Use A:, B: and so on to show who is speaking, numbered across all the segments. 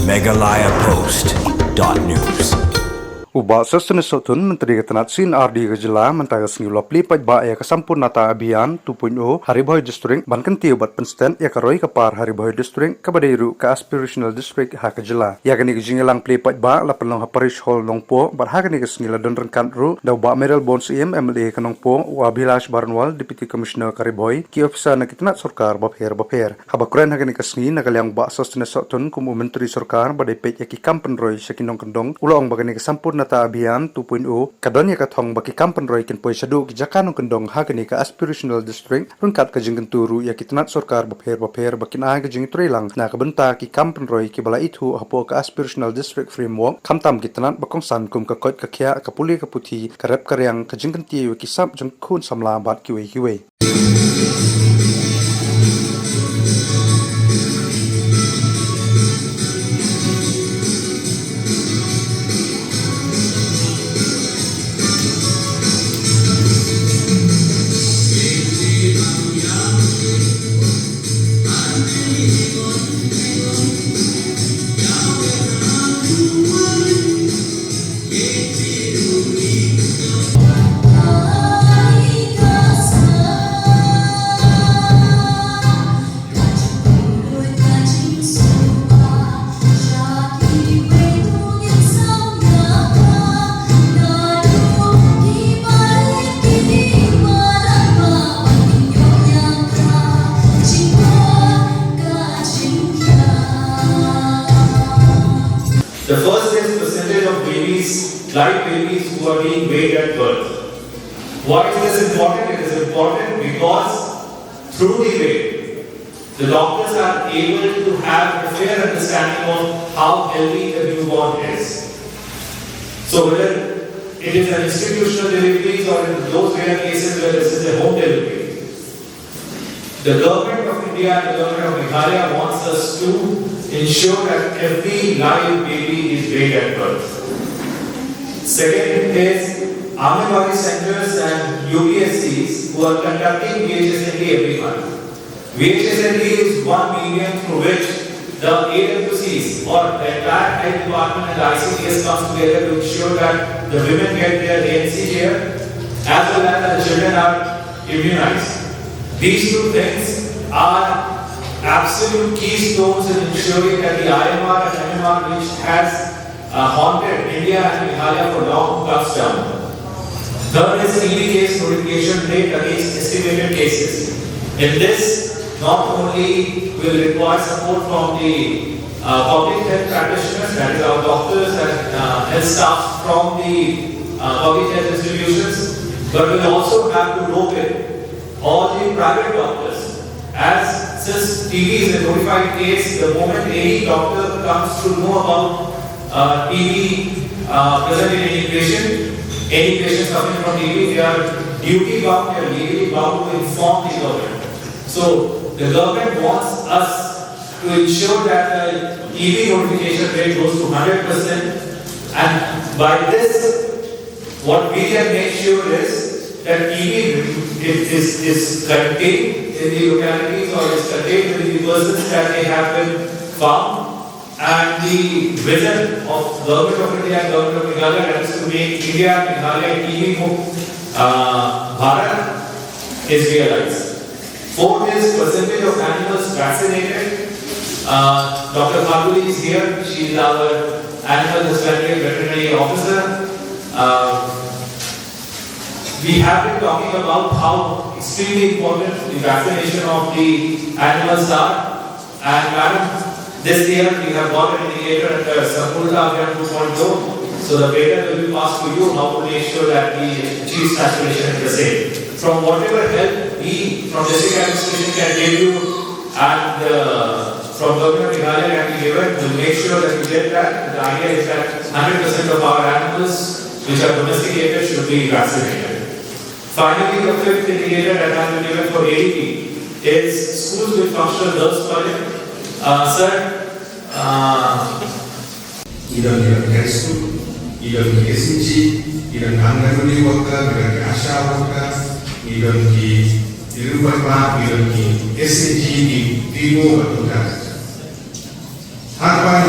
A: megalayapost.news.
B: Uba sasana sotun Menteri Ketenat Sin RD Gejala mentagas ngilopli pajba ya kesampurnata abian 2.0 Hariboy District bankan tiubat pensten ya karoi kapar Hariboy District kabadairu ke aspirational district ha Gejala ya kani gejingelang pli pajba lapelong ha parish hall nongpo bar ha kani gesngila don rengkan ru da ba Meryl Bones MLA kanongpo wa Bilash Barnwal Deputy Commissioner Hariboy ki ofisa na Ketenat Sarkar baper habakren ha kani kesngi nagaliang ba sasana sotun kumu Menteri Sarkar badai pej ya ki kampen roi sakinong kendong ulong bagani kesampurnata abian 2.0 kadon ya kathong baki kampen roy ken poi sadu gijakan kendong hagani ka aspirational district rungkat ka jingenturu ya Ketenat Sarkar baper bakin a ka jing trilang na kabenta ki kampen roy ki bala itu hapo ka aspirational district framework kamtam Ketenat bakong san kum ka kot ka kya ka puli ka puthi karep karyang ka jingenti ki sap jang khun samla bat ki we
C: The first is percentage of babies, live babies who are being weighed at birth. Why is this important? It is important because through the weight, the doctors are able to have a fair understanding of how healthy the newborn is. So whether it is an institutional delivery or in those rare cases where this is a home delivery, the government of India and the government of Meghalaya wants us to ensure that every live baby is weighed at birth. Second is Anganwadi centers and UPSCs who are conducting VHSND every month. VHSND is one medium through which the AWCs or the entire health department and the ICDS comes together to ensure that the women get their ANC here as well as that the children are immunized. These two things are absolute keystones in ensuring that the IMR and MMR, which has haunted India and Meghalaya for long, comes down. Third is EV case notification rate against estimated cases. In this, not only will require support from the public health practitioners, that is our doctors and health staff from the public health institutions, but we will also have to rope in all the private doctors. As since TB is a notified case, the moment any doctor comes to know about TB present in any patient suffering from TB, they are duty bound, they are legally bound to inform the government. So the government wants us to ensure that the TB notification rate goes to 100%, and by this, what we can make sure is that TB is contained in the localities or is contained in the persons that they have been found, and the vision of Government of India and Government of Meghalaya is to make India and Meghalaya TB Bharat is realized. Fourth is percentage of animals vaccinated. Dr. Bhaguli is here. She is our animal husbandry veterinary officer. We have been talking about how extremely important the vaccination of the animals are, and madam, this year we have got an indicator at the Sampurna Abhiyan 2.0, so the data will be passed to you how to make sure that we achieve saturation is the same. From whatever help we from district administration can give you and from Government of Meghalaya can be given, we will make sure that we get that. The idea is that 100% of our animals which are domesticated should be vaccinated. Finally, the fifth indicator that has been given for ADP is schools with functional girls toilet. Sir,
D: idan high school, idan SNG, idan Anganwadi worker, idan ASHA worker, idan Tirupati, idan SNG di Timur Tengah. Harapan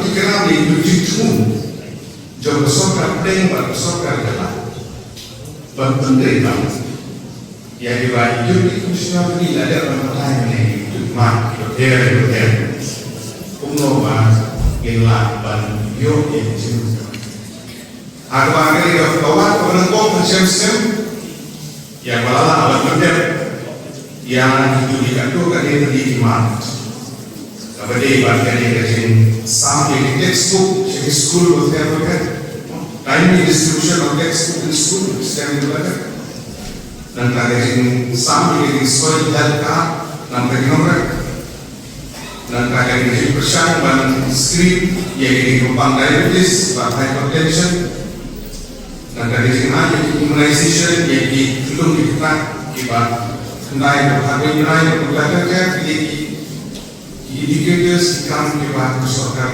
D: dikenal di Indonesia jauh besar dan besar adalah penderita yang dibagi di Indonesia ini ada orang yang mak hotel umumnya inilah banyo itu agak agak kawan penonton macam yang malah abad modern yang ditujukan itu kan ini di mana kepada ibaratkan yang dari sampai di textbook di school hotel kan timely distribution of textbook in school setiap ibaratkan dan dari sampai di soal data nampak nomor dan dari persyaratan dan skrip yang dikembang diabetes, hypertension dan dari sini immunization yang belum dikenal akibat naik berbagai indicators ikan akibat kesokan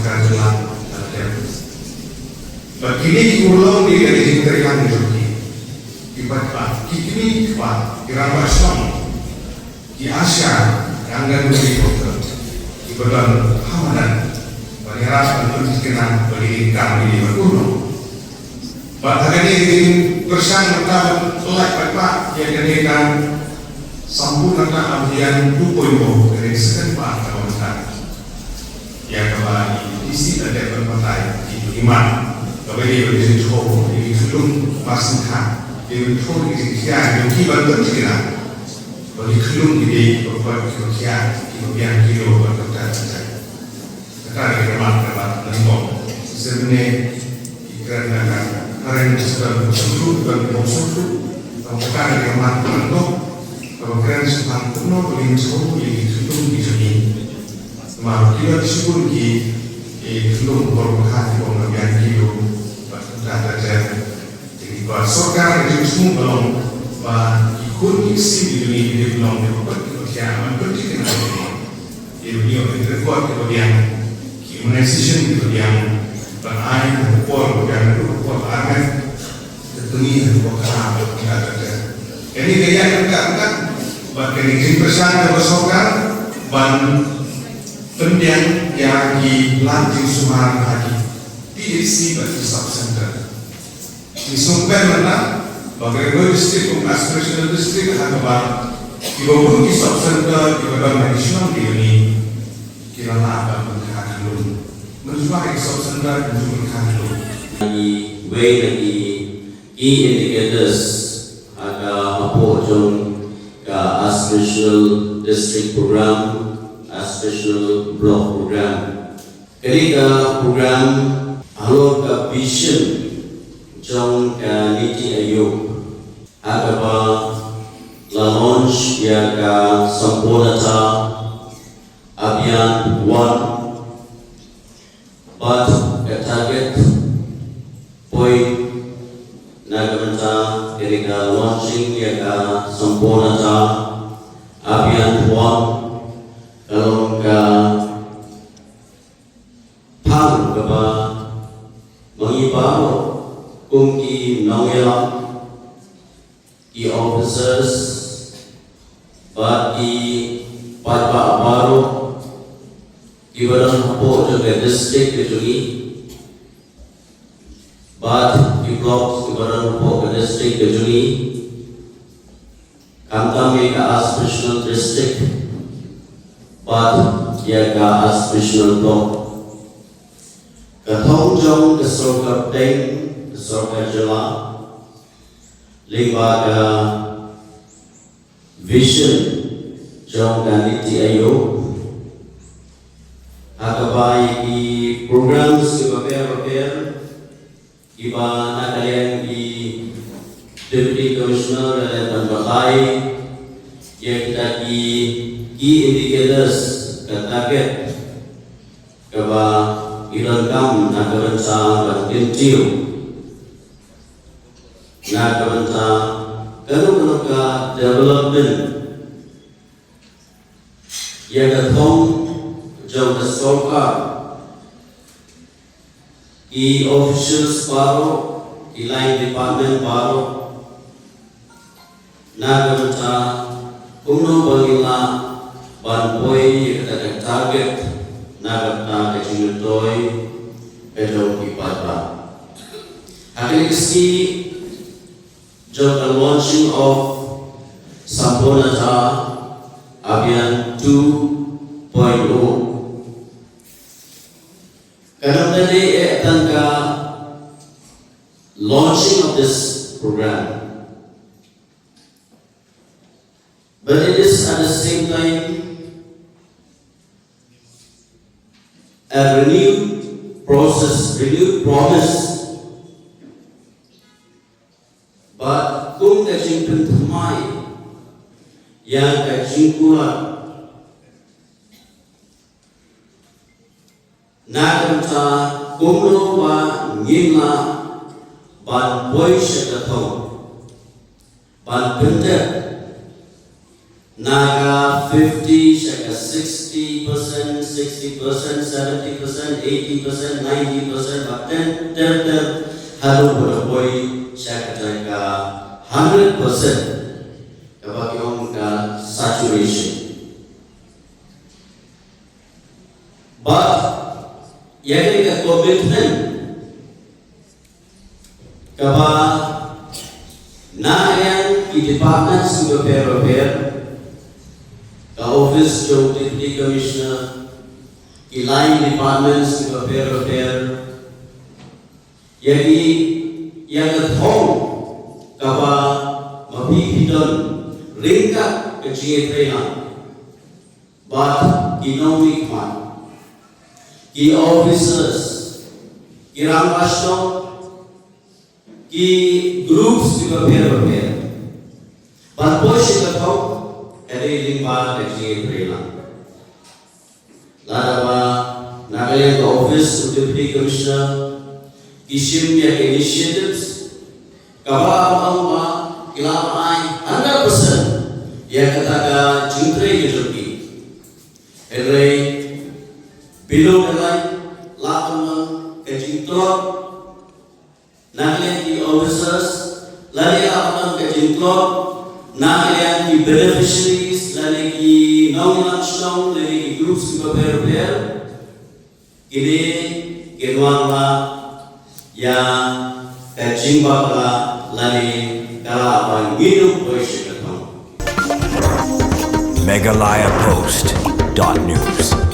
D: dan jelas begini diulang di dari terikan joki akibat kini akibat kirawasan di Asia yang akan berikut di badan Hamadan berharap untuk dikenal bagi kami di Berkuno. Pada hari ini bersama kita telah Pak yang diberikan sempurna abian 2.0 dari sekian kawasan yang kembali isi dan berbagai di iman bagi bagi jodoh di sebelum masihkan di jodoh di sekian yang kita berdikenal bagi kelum di berbuat kebahagiaan di bagian kilo berkata sekarang kita makan lembong sebenarnya karena hari ini sudah bersuruh dan bersuruh sekarang kita makan lembong kebahagiaan sedang penuh bagi seluruh di kelum di sini malah kita disebut di kelum berbahagia di bagian kilo berkata jadi bahasa di semua belum kondisi di dunia ini belum dapat kepercayaan berdikenal di dunia ini kuat kemudian immunization kemudian berair kuat kemudian kuat air ketemu kuat kerap jadi gaya kan bahkan ini bersama bersama ban pendiam yang di lanjut Sumatera lagi PhD bagi sub center di Sumber mana bagaimana distrik aspirational distrik hanya di bawah kisah center di bawah nasional di ini kira apa berkah dulu menjual kisah center menjual dulu
E: di way lagi key indicators ada apa jom ke aspirational district program aspirational block program jadi ke program halo ke vision jom ke Niti Ayub agaba la launch ya ka Sampurnata Abhiyan 1 but the target point nagamanta ketika launching ya ka Sampurnata Abhiyan 1 kalau ka pang kaba mengibaw kung ki nawya ki officers but ki padba baru ki badan po juga district itu but ki blocks ki badan po ke district itu kami ke aspirational district but ya ke aspirational block Kathong jong kesorga Peng, kesorga Jela, lembaga vision jong Niti Ayub, akabai di program sebagai iba nakalian di Deputy Commissioner dan Bakai yang kita di key indicators ke target keba ilan kam nagabansa dan kintiyo nagabansa kanu ka development ya kathong jom kasoka i officials paro i line department paro nagabansa kuno bangila banpoy ya target nagata kajinutoy pero ipatba. Hakiliski job the launching of Samponata Abhiyan 2.0. Karena tadi tangga launching of this program. But it is at the same time a renewed process, renewed promise. But kung kajing pentumay yang kajing kulat nagamta kumlo wa ngimla ban boy shakatong ban pendet naga 50 shaka 60%, 70%, 80%, 90%, but then halu boy shaka 100% kapag yung saturation. But yang ka commitment kapag naayan ki departments ng repair ka office ng deputy commissioner ki line departments ng repair yang home kapag mapipidon ringka ke GFA but economic man ki officers ki ramashno ki groups ki repair but push the top ere lingba ke GFA larawa Nagaland office of deputy commissioner kisim ya initiatives kabama ilamai 100% ya kataga jintre yejoki ere below the line lapan kejintlok Nagaland officers lari lapan kejintlok Nagaland beneficiaries lari naungan lari groups repair kini kenwangla yang kejimba lari kala apa hidup bersih.
A: MeghalayaPost.news